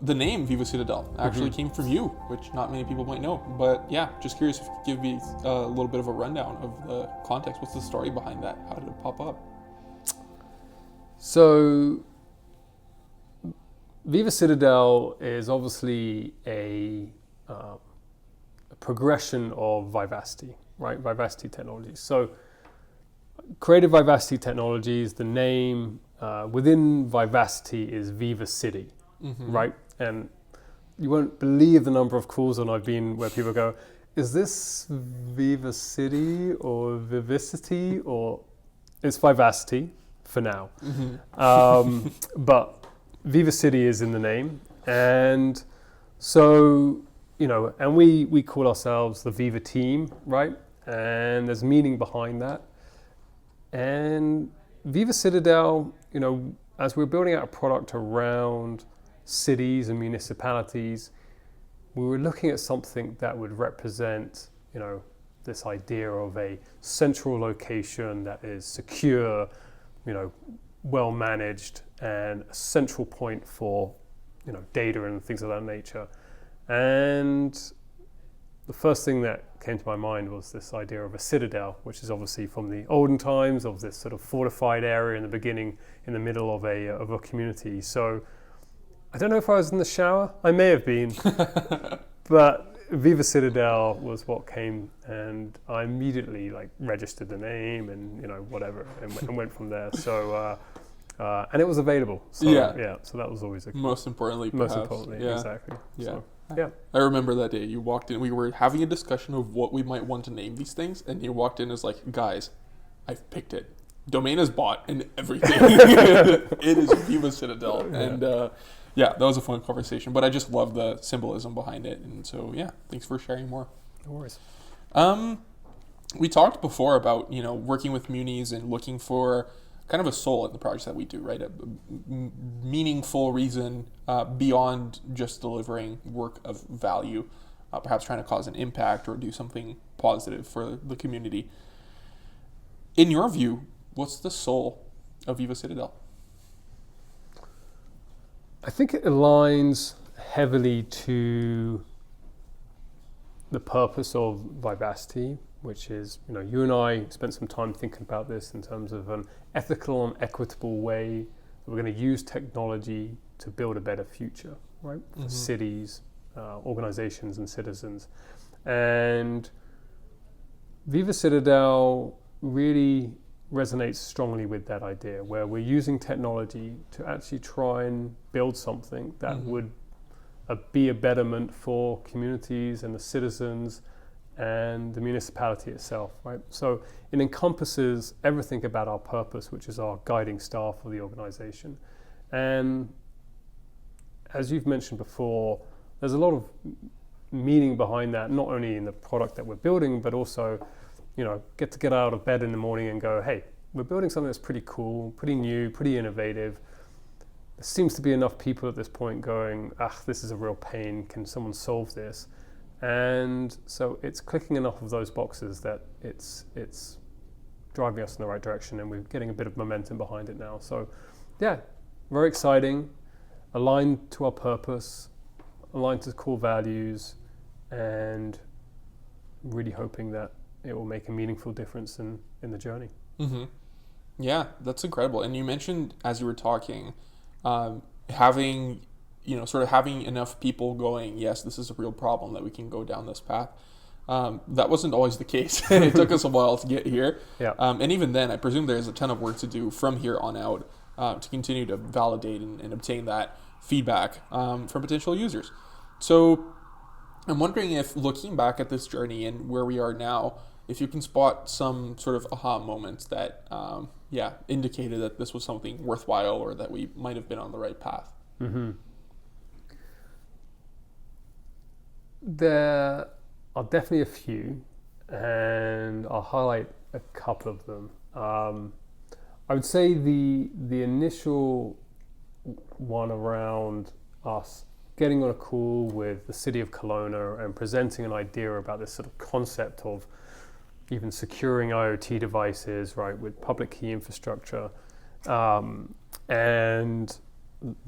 The name VivaCitadel actually came from you, which not many people might know. But yeah, just curious if you could give me a little bit of a rundown of the context. What's the story behind that? How did it pop up? So, VivaCitadel is obviously a progression of Vivacity, right? Vivacity Technologies. So, created Vivacity Technologies, the name within Vivacity is VivaCity, right? And you won't believe the number of calls on I've been where people go, is this VivaCity or Vivacity, or it's Vivacity for now. But VivaCity is in the name. And so, and we call ourselves the Viva team, right? And there's meaning behind that. And VivaCitadel, as we're building out a product around cities and municipalities, we were looking at something that would represent, this idea of a central location that is secure, well managed, and a central point for, data and things of that nature. And the first thing that came to my mind was this idea of a citadel, which is obviously from the olden times of this sort of fortified area in the beginning, in the middle of a community. So I don't know if I was in the shower. I may have been, but VivaCitadel was what came, and I immediately registered the name and whatever, and went from there. So and it was available. So so that was always most importantly, exactly. Yeah. So, yeah. I remember that day you walked in. We were having a discussion of what we might want to name these things, and you walked in as guys, I've picked it. Domain is bought and everything. It is VivaCitadel. And that was a fun conversation. But I just love the symbolism behind it. And so, thanks for sharing more. No worries. We talked before about, working with munis and looking for kind of a soul in the projects that we do, right? A meaningful reason beyond just delivering work of value, perhaps trying to cause an impact or do something positive for the community. In your view, what's the soul of VivaCitadel? I think it aligns heavily to the purpose of Vivacity, which is, you and I spent some time thinking about this in terms of an ethical and equitable way that we're going to use technology to build a better future, right? For cities, organizations and citizens. And VivaCitadel really resonates strongly with that idea, where we're using technology to actually try and build something that would be a betterment for communities and the citizens and the municipality itself, right? So it encompasses everything about our purpose, which is our guiding star for the organization. And as you've mentioned before, there's a lot of meaning behind that, not only in the product that we're building, but also get out of bed in the morning and go, hey, we're building something that's pretty cool, pretty new, pretty innovative. There seems to be enough people at this point going, this is a real pain. Can someone solve this? And so it's clicking enough of those boxes that it's driving us in the right direction, and we're getting a bit of momentum behind it now. So very exciting, aligned to our purpose, aligned to core values, and really hoping that it will make a meaningful difference in the journey. Mm-hmm. Yeah, that's incredible. And you mentioned, as you were talking, having enough people going, yes, this is a real problem that we can go down this path. That wasn't always the case. It took us a while to get here. Yeah. And even then, I presume there's a ton of work to do from here on out to continue to validate and obtain that feedback from potential users. So I'm wondering if, looking back at this journey and where we are now, if you can spot some sort of aha moments that, indicated that this was something worthwhile or that we might have been on the right path. Mm-hmm. There are definitely a few, and I'll highlight a couple of them. I would say the initial one around us getting on a call with the city of Kelowna and presenting an idea about this sort of concept of even securing IoT devices, right, with public key infrastructure, and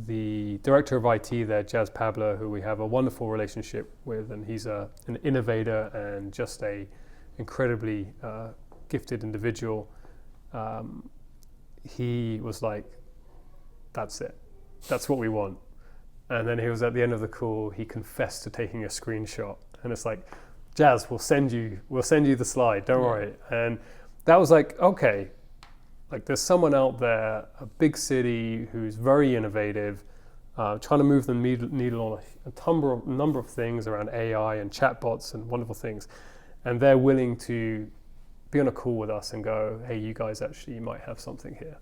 the director of IT there, Jazz Pablo, who we have a wonderful relationship with, and he's an innovator and just a incredibly gifted individual. He was like, "That's it. That's what we want." And then he was at the end of the call. He confessed to taking a screenshot, and it's like, "Jazz, we'll send you the slide. Don't worry." And that was like, okay. Like there's someone out there, a big city who's very innovative, trying to move the needle on a number of things around AI and chatbots and wonderful things. And they're willing to be on a call with us and go, hey, you guys actually might have something here.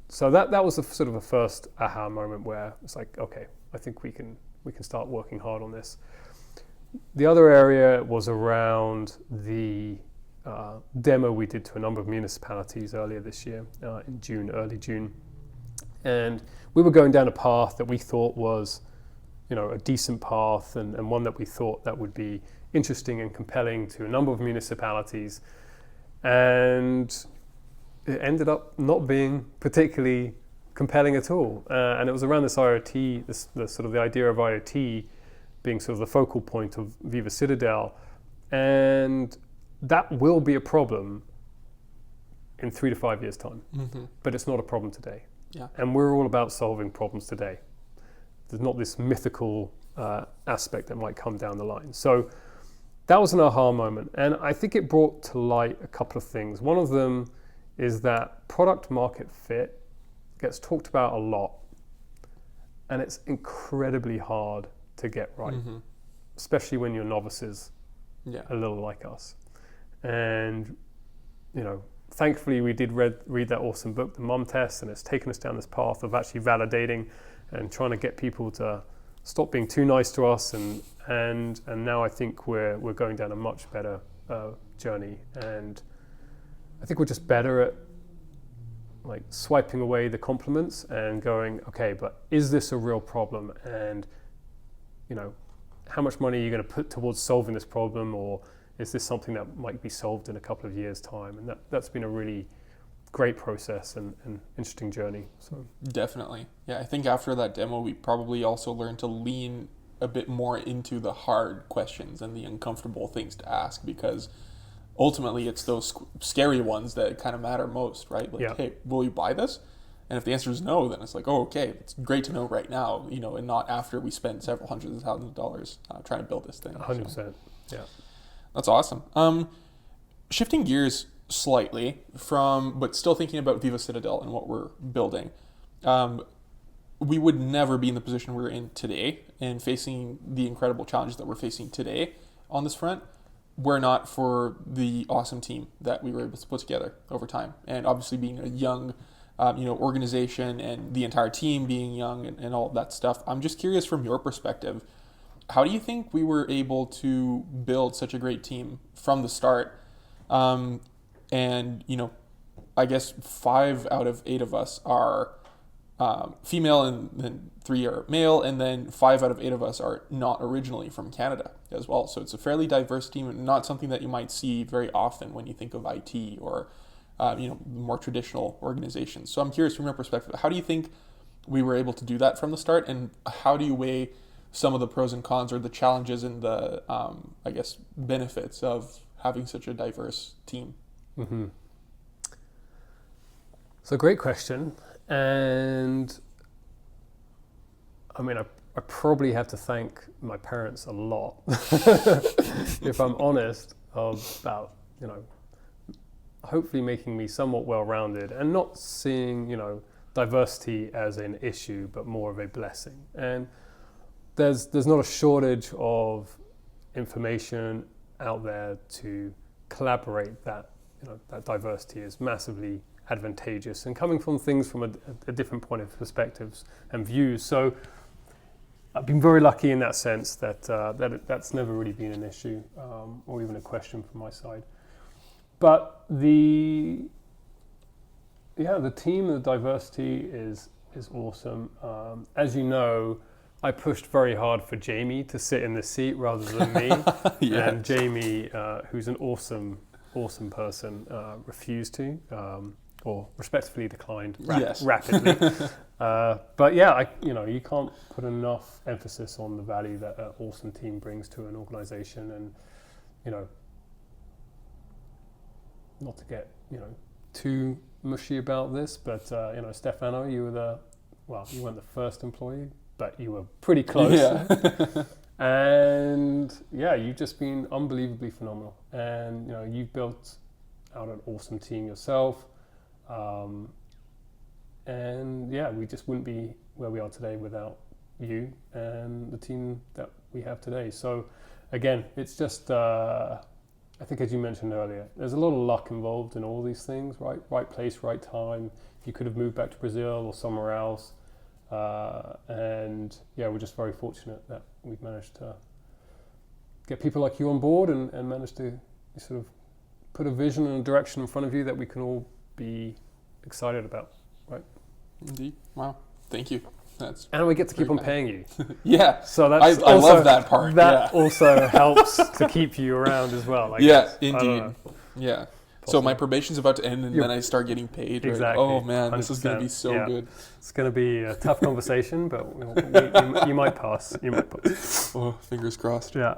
So that was sort of a first aha moment where it's like, okay, I think we can start working hard on this. The other area was around the demo we did to a number of municipalities earlier this year, in early June. And we were going down a path that we thought was, a decent path and one that we thought that would be interesting and compelling to a number of municipalities. And it ended up not being particularly compelling at all. And it was around this IoT, the sort of the idea of IoT being sort of the focal point of VivaCitadel. And that will be a problem in 3 to 5 years' time, but it's not a problem today. Yeah. And we're all about solving problems today. There's not this mythical aspect that might come down the line. So that was an aha moment. And I think it brought to light a couple of things. One of them is that product market fit gets talked about a lot, and it's incredibly hard to get right, especially when you're novices, a little like us. And, thankfully we did read that awesome book, The Mum Test, and it's taken us down this path of actually validating and trying to get people to stop being too nice to us. And now I think we're going down a much better journey. And I think we're just better at like swiping away the compliments and going, okay, but is this a real problem? And, how much money are you going to put towards solving this problem? Or is this something that might be solved in a couple of years' time? And that's been a really great process and interesting journey. So definitely. Yeah, I think after that demo, we probably also learned to lean a bit more into the hard questions and the uncomfortable things to ask, because ultimately it's those scary ones that kind of matter most, right? Like, hey, will you buy this? And if the answer is no, then it's like, oh, okay, it's great to know right now, and not after we spend several hundreds of thousands of dollars trying to build this thing. 100%, so. Yeah. That's awesome. Shifting gears slightly but still thinking about VivaCitadel and what we're building. We would never be in the position we're in today and facing the incredible challenges that we're facing today on this front were not for the awesome team that we were able to put together over time. And obviously being a young organization and the entire team being young and all of that stuff. I'm just curious from your perspective, how do you think we were able to build such a great team from the start? And, I guess 5 out of 8 of us are female and then 3 are male, and then 5 out of 8 of us are not originally from Canada as well. So it's a fairly diverse team and not something that you might see very often when you think of IT or more traditional organizations. So I'm curious from your perspective, how do you think we were able to do that from the start, and how do you weigh some of the pros and cons or the challenges and the, benefits of having such a diverse team? Mm-hmm. So great question. And I mean, I probably have to thank my parents a lot, if I'm honest, about, hopefully making me somewhat well-rounded and not seeing, diversity as an issue, but more of a blessing. And there's not a shortage of information out there to collaborate that, that diversity is massively advantageous and coming from things from a different point of perspectives and views. So I've been very lucky in that sense that that's never really been an issue or even a question from my side. But the team, the diversity is awesome. As you know, I pushed very hard for Jamie to sit in the seat rather than me. Yes. And Jamie, who's an awesome person, refused to. or respectively declined Yes. rapidly. But yeah, you can't put enough emphasis on the value that an awesome team brings to an organization, and not to get too mushy about this, but Stefano, you weren't the first employee, but you were pretty close. Yeah. And yeah, you've just been unbelievably phenomenal, and you've built out an awesome team yourself. And yeah, we just wouldn't be where we are today without you and the team that we have today. So again, it's just, I think as you mentioned earlier, there's a lot of luck involved in all these things, right? Right place, right time. You could have moved back to Brazil or somewhere else. And yeah, we're just very fortunate that we've managed to get people like you on board and managed to sort of put a vision and a direction in front of you that we can all be excited about, right? Indeed. Wow. Thank you. And we get to keep on paying you. Yeah. So that's I love that part. That also helps to keep you around as well. I guess. Indeed. Yeah. So my probation's about to end, and then I start getting paid. Right? Exactly. Oh man, this is going to be so good. It's going to be a tough conversation, but you might pass. You might pass. Oh, fingers crossed. Yeah.